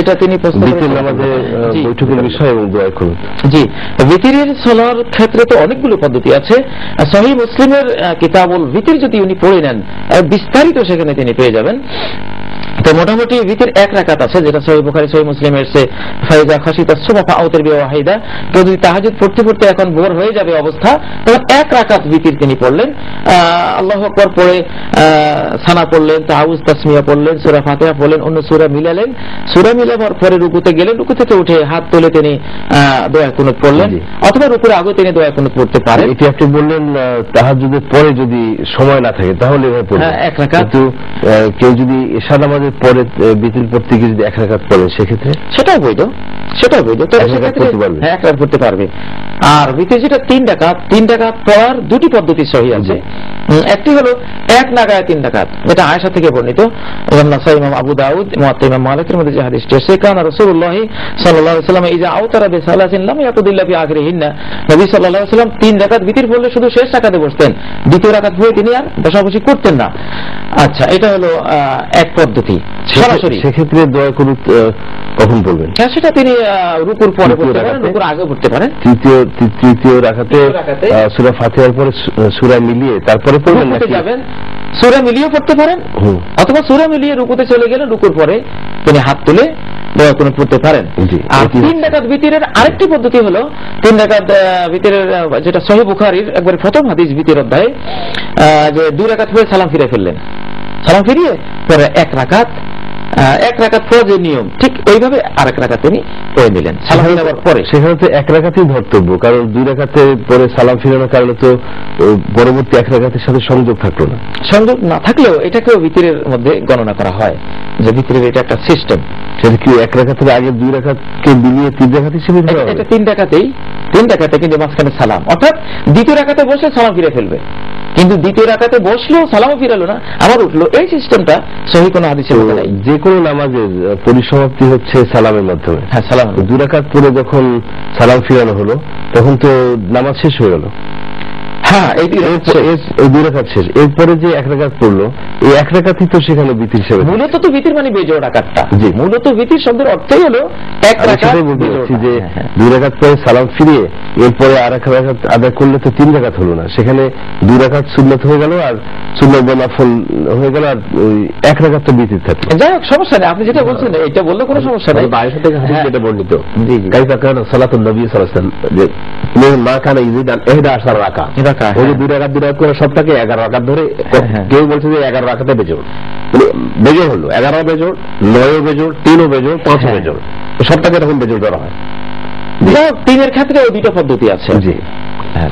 যেটা তিনি বৈঠকের বিষয় এবং দোয়া করুন। জি, ভিতরের সালার ক্ষেত্রে তো অনেকগুলো পদ্ধতি আছে। সহিহ মুসলিমের কিতাবুল ভিতর যদি উনি পড়ে নেন, বিস্তারিত সেখানে তিনি পেয়ে যাবেন। তো মোটামুটি ভিতর এক রাকাত আছে, যেটা সহিহ বুখারী সহিহ মুসলিমের সে ফাইজা খাশিতা সুবহা ফাউতির বিওয়াহিদা। কেউ যদি তাহাজ্জুদ পড়তে পড়তে এখন বোর হয়ে যাবে অবস্থা, তখন এক রাকাত ভিতর তিনি পড়লেন, আল্লাহু আকবার পড়ে সানা পড়লেন, তাআউয তাসমিয়া পড়লেন, সূরা ফাতিহা পড়লেন, অন্য সূরা মিলালেন, সূরা মিলাবার পরে রুকুতে গেলেন, রুকু থেকে উঠে হাত তুলে তিনি দোয়া কুনুত পড়লেন, অথবা রুকুর আগে তিনি দোয়া কুনুত পড়তে পারেন। এটি আপনি বললেন তাহাজ্জুদের পরে যদি সময় না থাকে তাহলে এক রাকাত। কিন্তু কেউ যদি এশা নামাজের পরে বিতির পড়তে গিয়ে যদি এক রাকাত পড়ে সেক্ষেত্রে সেটাও বৈধ, সেটাও বৈধ, হ্যাঁ এক রাকাত পড়তে পারবে। আর ভিতরে যেটা তিন রাকাত পড়ার দুটি পদ্ধতি সহিহ আছে। একটি হলো এক নাগায় তিন রাকাত, যেটা আয়েশা থেকে বর্ণিত, নাসাই, ইমাম আবু দাউদ, মুয়াত্তা ইমাম মালিকের মধ্যে যে হাদিসটি আছে, কানা রাসূলুল্লাহ সাল্লাল্লাহু আলাইহি ওয়াসাল্লাম ইযা আওতারা বিসালাতিন লাম ইয়াকুদিল্লা ফি আখিরিহিন্না। নবী সাল্লাল্লাহু আলাইহি ওয়াসাল্লাম তিন রাকাত ভিতর পড়লে শুধু শেষ রাকাতে বসতেন, দ্বিতীয় রাকাত পড়ে তিনি আর বসাবসি করতেন না। আচ্ছা, এটা হলো এক পদ্ধতি সরাসরি। সেক্ষেত্রে দোয়া কুনুত কখন বলবেন? হ্যাঁ, সেটা তিনি রুকুর পরে পড়তে পারেন, রুকুর আগে পড়তে পারেন। তৃতীয় রাকাতে সূরা ফাতিহার পরে সূরা মিলিয়ে তারপরে পড়বেন নাকি যাবেন? সূরা মিলিয়ে পড়তে পারেন, অথবা সূরা মিলিয়ে রুকুতে চলে গেলে রুকুর পরে তিনি হাত তুলে দোয়া কুনুত পড়তে পারেন। আর তিন রাকাত ভিতরের আরেকটি পদ্ধতি হলো, তিন রাকাত ভিতরের যেটা সহিহ বুখারীর একবার প্রথম হাদিস ভিতর অধ্যায়ে, যে দুই রাকাত পরে সালাম ফিরে ফেললেন, সালাম ফিরিয়ে পরে এক রাকাত পর যে নিয়ম ঠিক ওইভাবে আরেক রাকাত তিনি পড়ে নিলেন সালাম ফিরাবার পরে। সেখানে তো এক রাকাতই ধর্তব্য, কারণ দুই রাকাতে পরে সালাম ফিরানোর কারণে তো পরবর্তী এক রাকাতের সাথে সংযোগ থাকলো না। সংযোগ না থাকলেও এটাকেও ভিতরের মধ্যে গণনা করা হয়, যে ভিতরের এটা একটা সিস্টেম। সেটা কি এক রাকাতের আগে দুই রাকাতকে মিলিয়ে তিন রাকাত হিসেবে ধরা হবে? এটা তিন রাকাতে কিন্তু মাঝখানে সালাম, অর্থাৎ দ্বিতীয় রাকাতে বসে সালাম ফিরে ফেলবে, কিন্তু দ্বিতীয় রাকাতে বসলেও সালামও ফিরালো না, আবার উঠলো। এই সিস্টেমটা সহিহ কোনো হাদিসে বলা নাই। যে কোনো নামাজের পরিসমাপ্তি হচ্ছে সালামের মাধ্যমে। হ্যাঁ, সালাম। দুই রাকাত পরে যখন সালাম ফিরানো হলো তখন তো নামাজ শেষ হয়ে গেল। হ্যাঁ, এই দুই রাকাত শেষ, এরপরে যে এক রাকাত পড়লো, এই এক রাকাতই তো সেখানে বিতির হিসেবে। মূলত তো বিতির মানে বেজোড় রাকাতটা। জি, মূলত বিতির শব্দের অর্থই হলো এক রাকাত। যে দুই রাকাত পরে সালাম ফিরিয়ে এরপরে আর এক রাকাত আদায় করলে তো তিন রাকাত হলো না, সেখানে দুই রাকাত সুন্নাত হয়ে গেল আর সুন্নাত নফল হয়ে গেল, আর ওই এক রাকাত তো বিতির থাকলো। যাই হোক, সমস্যা নেই, আপনি যেটা বলছেন এটা বললে কোনো সমস্যা নেই। আয়েশা থেকে হাদিস যেটা বর্ণিত, কাইফা কানা সালাতুন নবী সাল্লাল্লাহু আলাইহি ওয়াসাল্লাম, যে মা কানা ইযিদান 11 রাকাত, ওই যে দুই রাকাত করে সবটাকে 11 রাকাত ধরে, কেউ বলছে যে 11 রাকাতে বেজোড়, বেজোড় হলো 11 বেজোড়, 9 বেজোড়, 3 বেজোড়, 5 বেজোড়, সবটাকে তখন বেজোড় ধরা হয়। তিনের ক্ষেত্রে ওই দুটো পদ্ধতি আছে। জি, হ্যাঁ।